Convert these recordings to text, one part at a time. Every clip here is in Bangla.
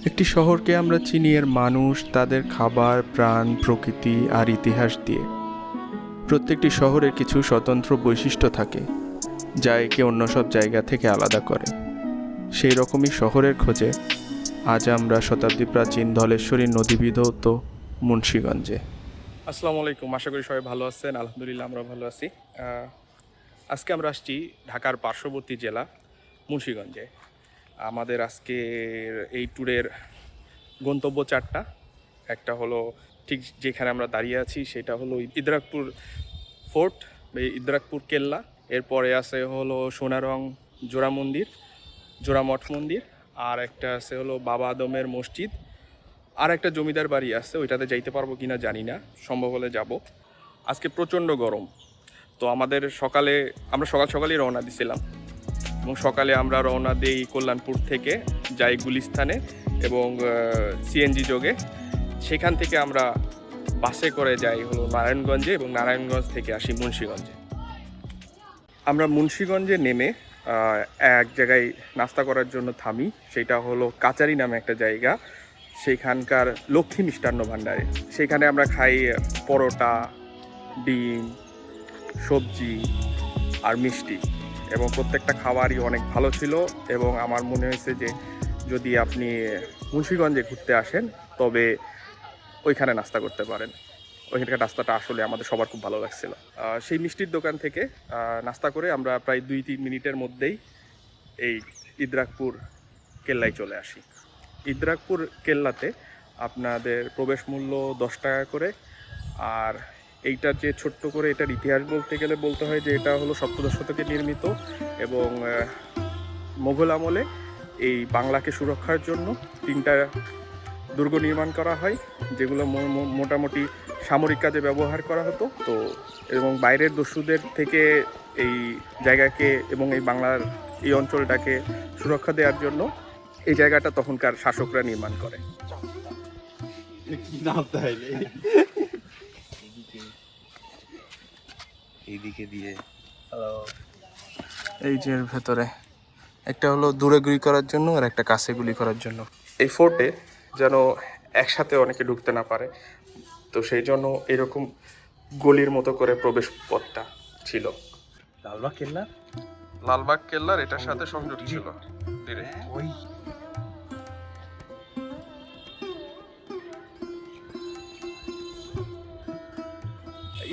একটি শহরকে আমরা চিনি এর মানুষ, তাদের খাবার, প্রাণ, প্রকৃতি আর ইতিহাস দিয়ে। প্রত্যেকটি শহরের কিছু স্বতন্ত্র বৈশিষ্ট্য থাকে যা একে অন্য সব জায়গা থেকে আলাদা করে। সেই রকমই শহরের খোঁজে আজ আমরা শতাব্দী প্রাচীন ধলেশ্বরী নদীবিধৌত মুন্সিগঞ্জে। আসসালামু আলাইকুম, আশা করি সবাই ভালো আছেন। আলহামদুলিল্লাহ আমরা ভালো আছি। আজকে আমরা আসছি ঢাকার পার্শ্ববর্তী জেলা মুন্সিগঞ্জে। আমাদের আজকের এই ট্যুরের গন্তব্য চারটা। একটা হলো ঠিক যেখানে আমরা দাঁড়িয়ে আছি সেটা হলো ইদ্রাকপুর ফোর্ট বা ইদ্রাকপুর কেল্লা। এরপরে আছে হলো সোনারং জোড়া মন্দির, জোড়া মঠ মন্দির, আর একটা আছে হলো বাবা আদমের মসজিদ, আর একটা জমিদার বাড়ি আছে, ওইটাতে যাইতে পারবো কিনা জানি না, সম্ভব হলে যাব। আজকে প্রচণ্ড গরম, তো আমরা সকাল সকালই রওনা দিছিলাম এবং সকালে আমরা রওনা দিই কল্যাণপুর থেকে, যাই গুলিস্তানে এবং সিএনজি যোগে। সেখান থেকে আমরা বাসে করে যাই হলো নারায়ণগঞ্জে এবং নারায়ণগঞ্জ থেকে আসি মুন্সিগঞ্জে। আমরা মুন্সিগঞ্জে নেমে এক জায়গায় নাস্তা করার জন্য থামি, সেটা হলো কাচারি নামে একটা জায়গা, সেখানকার লক্ষ্মী মিষ্টান্ন ভাণ্ডারে। সেখানে আমরা খাই পরোটা, ডিম, সবজি আর মিষ্টি, এবং প্রত্যেকটা খাবারই অনেক ভালো ছিল। এবং আমার মনে হয়েছে যে যদি আপনি মুন্সিগঞ্জে ঘুরতে আসেন তবে ওইখানে নাস্তা করতে পারেন। ওইখানকার নাস্তাটা আসলে আমাদের সবার খুব ভালো লাগছিল। সেই মিষ্টির দোকান থেকে নাস্তা করে আমরা প্রায় 2-3 মিনিটের মধ্যেই এই ইদ্রাকপুর কেল্লায় চলে আসি। ইদ্রাকপুর কেল্লাতে আপনাদের প্রবেশ মূল্য 10 টাকা করে। আর এইটার যে ছোট্ট করে এটার ইতিহাস বলতে গেলে বলতে হয় যে এটা হলো সপ্তদশ শতকে নির্মিত, এবং মোগল আমলে এই বাংলাকে সুরক্ষার জন্য 3টা দুর্গ নির্মাণ করা হয়, যেগুলো মোটামুটি সামরিক কাজে ব্যবহার করা হতো। তো এবং বাইরের দস্যুদের থেকে এই জায়গাকে এবং এই বাংলার এই অঞ্চলটাকে সুরক্ষা দেওয়ার জন্য এই জায়গাটা তখনকার শাসকরা নির্মাণ করে। এইদিকে দিয়ে এই যে এর ভেতরে একটা হলো দূরে গুলি করার জন্য আর একটা কাছে গুলি করার জন্য। এই ফোর্টে যেন একসাথে অনেকে ঢুকতে না পারে, তো সেই জন্য এরকম গলির মতো করে প্রবেশ পথটা ছিল। লালবাগ কেল্লা, লালবাগ কেল্লার এটার সাথে সংযোগ ছিল। ওই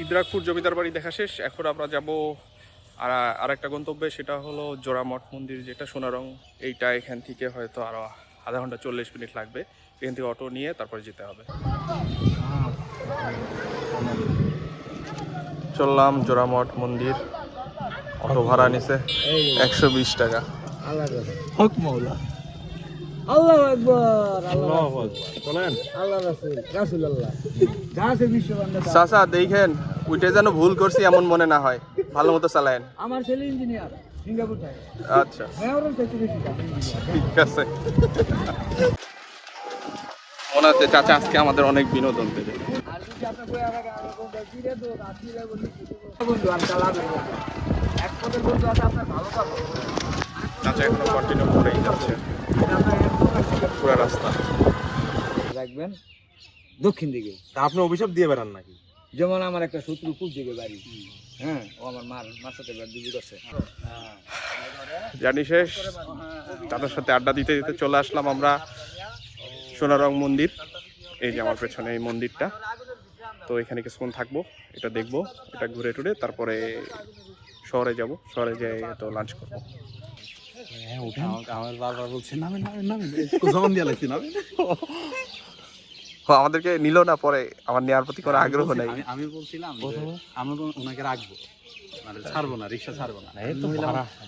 ইদ্রাকপুর জমিদার বাড়ি দেখা শেষ। এখন আমরা যাব আর একটা গন্তব্যে, সেটা হলো জোড়া মঠ মন্দির, যেটা সোনারং। এইটা এখান থেকে হয়তো আরো আধা ঘন্টা 40 মিনিট লাগবে। এখান থেকে অটো নিয়ে তারপরে যেতে হবে। চললাম জোড়া মঠ মন্দির। অটো ভাড়া নিছে 120 টাকা। হক মাওলা, আল্লাহু আকবার, আল্লাহু আকবার। চলেন, আল্লাহ রাসূল, রাসূলুল্লাহ যা আছে বিশ্ববান্ধব। চাচা দেখেন ওইটা যেন ভুল করছি এমন মনে না হয়, ভালো মতো চালায়েন। আমার ছেলে ইঞ্জিনিয়ার, সিঙ্গাপুর থাকে। আচ্ছা মেয়রের চাইতে বেশি কাজ ইঞ্জিনিয়ার। ঠিক আছে। মনে হচ্ছে চাচা আজকে আমাদের অনেক বিনোদন দেবে। আর যদি আপনি কই আগে আগে কোন দিলে তো রাত্রিরে বলি বন্ধু আর চালাবে এক পথের বন্ধু আছে আপনার ভালো পাবো। চাচা এখনো কন্টিনিউ করেই যাচ্ছে পুরো রাস্তা। রাখবেন দক্ষিণ দিকে। তা আপনি অভিশাপ দিয়ে বেড়ান নাকি? যেমন আমার একটা শত্রু খুব দিকে বাড়ি, হ্যাঁ, ও আমার মার সাথে দিবি করছে। জার্নি শেষ, তাদের সাথে আড্ডা দিতে দিতে চলে আসলাম আমরা সোনারং মন্দির। এই যে আমার পেছনে এই মন্দিরটা, তো এখানে কিছুক্ষণ থাকবো, এটা দেখবো, এটা ঘুরে টুরে তারপরে শহরে যাব। শহরে যাই তো লাঞ্চ করবো। হ্যাঁ ওঠেন, আমার বাবা বলছে নামেন নামেন নামেন, জবান দিয়ে লাগছি নামেন। আমাদেরকে নিল না, পরে আমার নেওয়ার প্রতি কোনো আগ্রহ নেই। আমি বলছিলাম আমরা তো ওনাকে রাখবো, মানে ছাড়বো না, রিক্সা ছাড়বো না।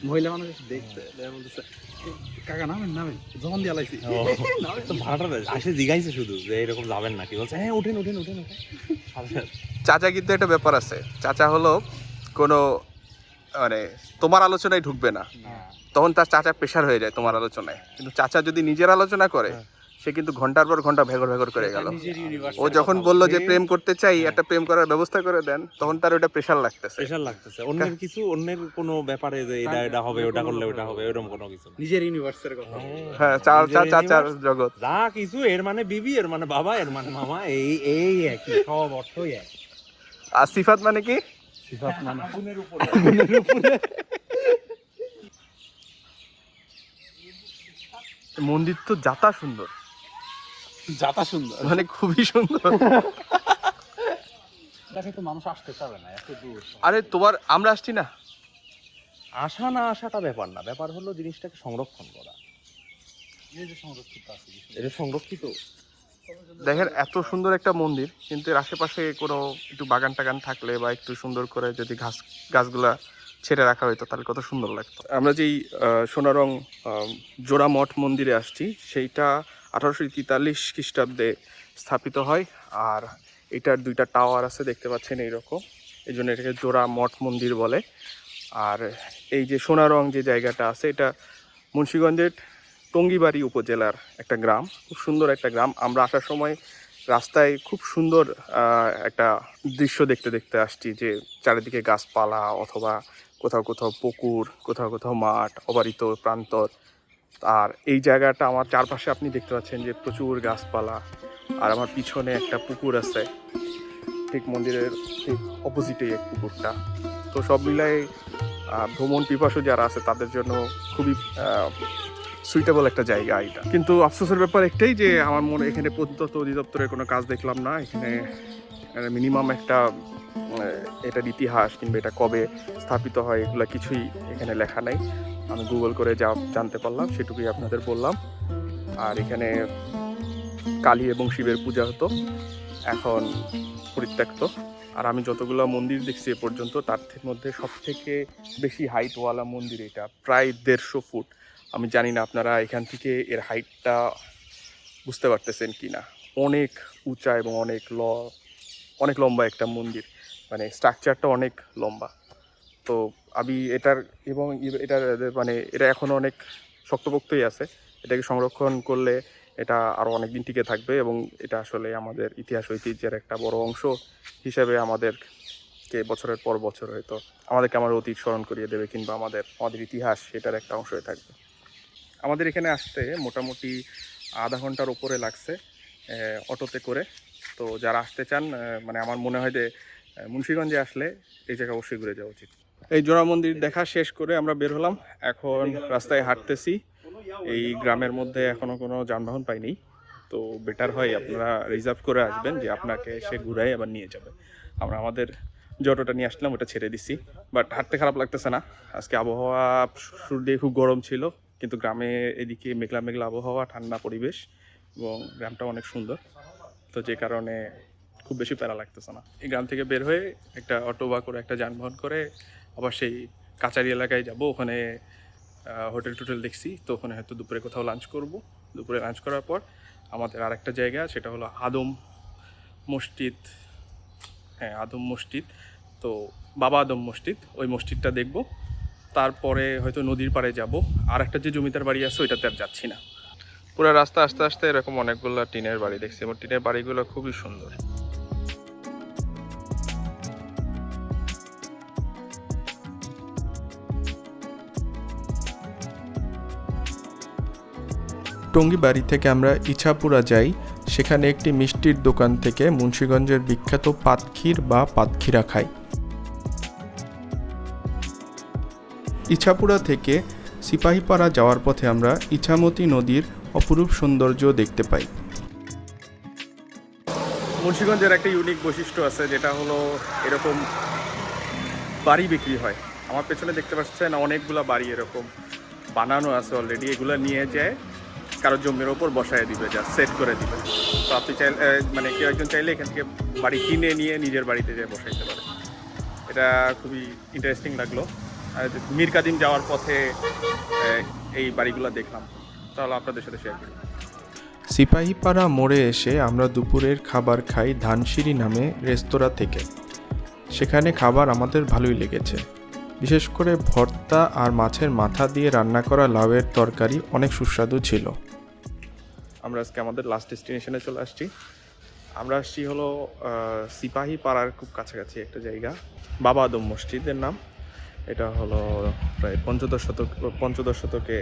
মহিলা মানুষ দেখতে বলতেছে কাকা নামেন নামেন, জমান দিয়ে লাইছি। তো ভাড়াটা আসে জিগাইছে শুধু যে এরকম যাবেন নাকি, বলছে হ্যাঁ ওঠেন ওঠেন ওঠেন ওঠেন। চাচা কিন্তু একটা ব্যাপার আছে, চাচা হলো কোনো মানে তোমার আলোচনায় ঢুকবে না, তখন তার চাচা প্রেশার হয়ে যায় তোমার আলোচনায়। কিন্তু চাচা যদি নিজের আলোচনা করে সে কিন্তু ঘন্টার পর ঘন্টা ভেগর ভেগর করে গেল। নিজের ইউনিভার্স ও যখন বলল যে প্রেম করতে চাই, একটা প্রেম করার ব্যবস্থা করে দেন, তখন তার ওটা প্রেশার লাগতেছে। প্রেশার লাগতেছে অন্যের কিছু, অন্যের কোনো ব্যাপারে যে এটা হবে, ওটা করলে ওটা হবে, এরকম কোনো কিছু না। নিজের ইউনিভার্সের কথা। হ্যাঁ, চার জগৎ। যা কিছু এর মানে বিবি, এর মানে বাবা, এর মানে মামা, এই একই, সব অর্থই এক। আর সিফাত মানে কি? সিফাত মানে মন্দির তো যাতা সুন্দর, যাতা সুন্দর, মানে খুবই সুন্দর। দেখে তো মানুষ আসতে চাবে না এত দূর। আরে আমরা আসছি না, আসা না আসাটা ব্যাপার না, ব্যাপার হলো জিনিসটাকে সংরক্ষণ করা। এই যে সংরক্ষিত আছে, এটা সংরক্ষিত। দেখেন এত সুন্দর একটা মন্দির, কিন্তু এর আশেপাশে কোনো একটু বাগান টাগান থাকলে বা একটু সুন্দর করে যদি গাছগুলা ছেড়ে রাখা হইতো তাহলে কত সুন্দর লাগতো। আমরা যেই সোনারং জোড়া মঠ মন্দিরে আসছি, সেইটা 1843 খ্রিস্টাব্দে স্থাপিত হয়। আর এটার 2টা টাওয়ার আছে, দেখতে পাচ্ছেন এইরকম, এই জন্য এটাকে জোড়া মঠ মন্দির বলে। আর এই যে সোনারং যে জায়গাটা আছে, এটা মুন্সিগঞ্জের টঙ্গিবাড়ি উপজেলার একটা গ্রাম, খুব সুন্দর একটা গ্রাম। আমরা আসার সময় রাস্তায় খুব সুন্দর একটা দৃশ্য দেখতে দেখতে আসছি, যে চারিদিকে গাছপালা, অথবা কোথাও কোথাও পুকুর, কোথাও কোথাও মাঠ, অবারিত প্রান্তর। আর এই জায়গাটা আমার চারপাশে আপনি দেখতে পাচ্ছেন যে প্রচুর গাছপালা, আর আমার পিছনে একটা পুকুর আছে, ঠিক মন্দিরের ঠিক অপোজিটেই এক পুকুরটা। তো সব মিলাই ভ্রমণ পিপাসু যারা আছে তাদের জন্য খুবই সুইটেবল একটা জায়গা এটা। কিন্তু আফসোসের ব্যাপার একটাই যে আমার মনে এখানে প্রত্যন্ত অধিদপ্তরের কোনো কাজ দেখলাম না। এখানে মিনিমাম একটা এটার ইতিহাস কিংবা এটা কবে স্থাপিত হয় এগুলো কিছুই এখানে লেখা নাই। আমি গুগল করে যা জানতে পারলাম সেটুকুই আপনাদের বললাম। আর এখানে কালী এবং শিবের পূজা হতো, এখন পরিত্যক্ত। আর আমি যতগুলো মন্দির দেখছি এ পর্যন্ত, তার মধ্যে সবথেকে বেশি হাইটওয়ালা মন্দির এটা, প্রায় 150 ফুট। আমি জানি না আপনারা এখান থেকে এর হাইটটা বুঝতে পারতেছেন কি না। অনেক উঁচা এবং অনেক লম্বা একটা মন্দির, মানে স্ট্রাকচারটা অনেক লম্বা। তো আমি এটা এখনও অনেক শক্তপোক্তই আছে। এটাকে সংরক্ষণ করলে এটা আরও অনেক দিন টিকে থাকবে, এবং এটা আসলে আমাদের ইতিহাস ঐতিহ্যের একটা বড় অংশ হিসেবে আমাদেরকে বছরের পর বছর হয়তো আমাদেরকে আমার অতীত স্মরণ করিয়ে দেবে, কিংবা আমাদের ইতিহাস সেটার একটা অংশ হয়ে থাকবে। আমাদের এখানে আসতে মোটামুটি আধা ঘন্টার উপরে লাগছে অটোতে করে। তো যারা আসতে চান, মানে আমার মনে হয় যে মুন্সিগঞ্জে আসলে এই জায়গা অবশ্যই ঘুরে যাওয়া উচিত। এই জোড়া মন্দির দেখা শেষ করে আমরা বের হলাম, এখন রাস্তায় হাঁটতেছি। এই গ্রামের মধ্যে এখনও কোনো যানবাহন পাইনি, তো বেটার হয় আপনারা রিজার্ভ করে আসবেন, যে আপনাকে সে ঘুরাই আবার নিয়ে যাবে। আমরা আমাদের যে অটোটা নিয়ে আসলাম ওটা ছেড়ে দিছি, বাট হাঁটতে খারাপ লাগতেছে না। আজকে আবহাওয়া শুরু দিয়ে খুব গরম ছিল, কিন্তু গ্রামে এদিকে মেঘলা মেঘলা আবহাওয়া, ঠান্ডা পরিবেশ, এবং গ্রামটা অনেক সুন্দর, তো যে কারণে খুব বেশি প্যারা লাগতেছে না। এই গ্রাম থেকে বের হয়ে একটা অটো বা করে একটা যানবাহন করে আবার সেই কাচারি এলাকায় যাব। ওখানে হোটেল টোটেল দেখছি, তো ওখানে হয়তো দুপুরে কোথাও লাঞ্চ করব। দুপুরে লাঞ্চ করার পর আমাদের আর একটা জায়গা, সেটা হলো আদম মসজিদ। হ্যাঁ, আদম মসজিদ, তো বাবা আদম মসজিদ, ওই মসজিদটা দেখব। তারপরে হয়তো নদীর পাড়ে যাব। আর একটা যে জমিদার বাড়ি আছে ওইটাতে আর যাচ্ছি না। পুরো রাস্তা আস্তে আস্তে এরকম অনেকগুলো টিনের বাড়ি দেখছি, এবং টিনের বাড়িগুলো খুবই সুন্দর। টঙ্গিবাড়ি থেকে আমরা ইছাপুরা যাই। সেখানে একটি মিষ্টির দোকান থেকে মুন্সিগঞ্জের বিখ্যাত পাতক্ষীর বা পাতক্ষীরা খাই। ইছাপুরা থেকে সিপাহীপাড়া যাওয়ার পথে আমরা ইছামতি নদীর অপরূপ সৌন্দর্য দেখতে পাই। মুন্সিগঞ্জের একটা ইউনিক বৈশিষ্ট্য আছে, যেটা হলো এরকম বাড়ি বিক্রি হয়। আমার পেছনে দেখতে পাচ্ছেন অনেকগুলো বাড়ি এরকম বানানো আছে অলরেডি। এগুলো নিয়ে যায় কারো জমির ওপর বসায় দিবে, যা সেট করে দিবে। তো আপনি চাইলে, মানে কেউ একজন চাইলে এখান থেকে বাড়ি কিনে নিয়ে নিজের বাড়িতে যেয়ে বসাইতে পারে। এটা খুবই ইন্টারেস্টিং লাগলো। মীর কাদিম যাওয়ার পথে এই বাড়িগুলো দেখলাম, তাহলে আপনাদের সাথে শেয়ার করি। সিপাহীপাড়া মোড়ে এসে আমরা দুপুরের খাবার খাই ধানসিঁড়ি নামে রেস্তোরাঁ থেকে। সেখানে খাবার আমাদের ভালোই লেগেছে, বিশেষ করে ভর্তা আর মাছের মাথা দিয়ে রান্না করা লাউয়ের তরকারি অনেক সুস্বাদু ছিল। আমরা আজকে আমাদের লাস্ট ডেস্টিনেশনে চলে আসছি। আমরা আসছি হলো সিপাহী পাড়ার খুব কাছাকাছি একটা জায়গা, বাবা আদম মসজিদের নাম। এটা হলো প্রায় পঞ্চদশ শতকে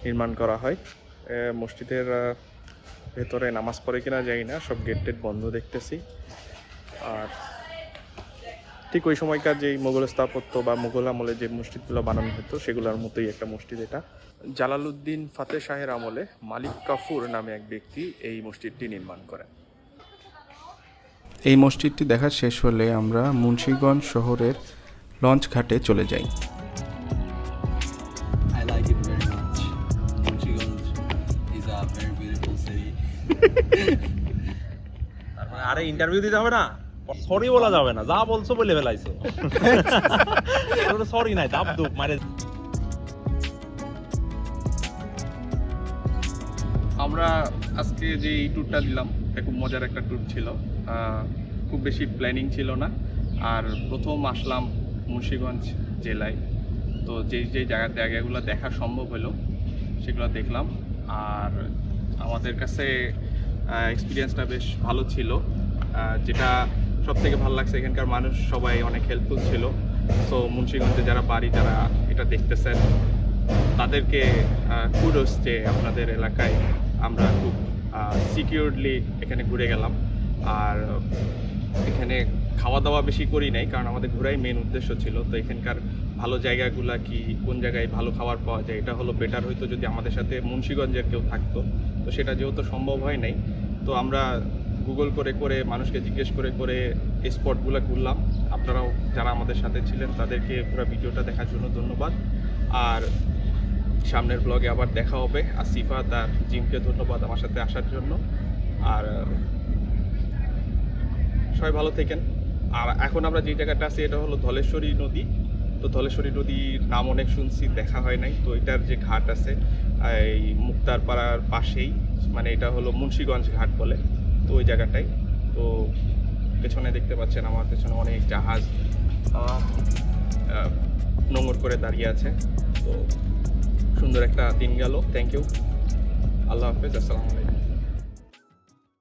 নির্মাণ করা হয়। মসজিদের ভেতরে নামাজ পড়ে কিনা জানি না, সব গেট টেট বন্ধ দেখতেছি। আর ঠিক ওই সময়কার যেই মোগল স্থাপত্য বা মোগল আমলে যে মসজিদগুলো বানানো হতো সেগুলোর মতোই একটা মসজিদ এটা। জালালউদ্দিন ফাতে শাহের আমলে মালিক কাফুর নামে এক ব্যক্তি এই মসজিদটি নির্মাণ করেন। এই মসজিদটি দেখা শেষ হলে আমরা মুন্সিগঞ্জ শহরের লঞ্চ ঘাটে চলে যাই। I like it very much. Munchiganj is a very beautiful city. আরে ইন্টারভিউ দিতে হবে না, সরি বলা যাবে না, যা বলছো বলে ফেলাইছো। সরি নাই, দাব দুপ মারে। আমরা আজকে যে এই ট্যুরটা দিলাম এটা খুব মজার একটা ট্যুর ছিল। খুব বেশি প্ল্যানিং ছিল না। আর প্রথম আসলাম মুন্সিগঞ্জ জেলায়, তো যেই জায়গাগুলো দেখা সম্ভব হলো সেগুলো দেখলাম। আর আমাদের কাছে এক্সপিরিয়েন্সটা বেশ ভালো ছিল। যেটা সব থেকে ভালো লাগছে, এখানকার মানুষ সবাই অনেক হেল্পফুল ছিল। সো মুন্সিগঞ্জে যারা বাড়ি, যারা এটা দেখতেছেন, তাদেরকে কুডোস যে আপনাদের এলাকায় আমরা খুব সিকিউরলি এখানে ঘুরে গেলাম। আর এখানে খাওয়া দাওয়া বেশি করি নাই, কারণ আমাদের ঘোরাই মেন উদ্দেশ্য ছিল। তো এখানকার ভালো জায়গাগুলো কি, কোন জায়গায় ভালো খাবার পাওয়া যায়, এটা হলো বেটার হইতো যদি আমাদের সাথে মুন্সিগঞ্জের কেউ থাকতো। তো সেটা যেহেতু সম্ভব হয় নাই, তো আমরা গুগল করে মানুষকে জিজ্ঞেস করে এই স্পটগুলো ঘুরলাম। আপনারাও যারা আমাদের সাথে ছিলেন তাদেরকে পুরো ভিডিওটা দেখার জন্য ধন্যবাদ। আর সামনের ব্লগে আবার দেখা হবে। আসিফা তার জিমকে ধন্যবাদ আমার সাথে আসার জন্য। আর সবাই ভালো থাকেন। আর এখন আমরা যে জায়গাটা আছি এটা হলো ধলেশ্বরী নদী। তো ধলেশ্বরী নদীর নাম অনেক শুনছি, দেখা হয় নাই। তো এটার যে ঘাট আছে এই মুক্তারপাড়ার পাশেই, মানে এটা হলো মুন্সিগঞ্জ ঘাট বলে, তো ওই জায়গাটাই। তো পেছনে দেখতে পাচ্ছেন আমার পেছনে অনেক জাহাজ নোঙর করে দাঁড়িয়ে আছে। তো সুন্দর একটা দিন গেল। থ্যাংক ইউ, আল্লাহ হাফেজ, আসসালামু আলাইকুম।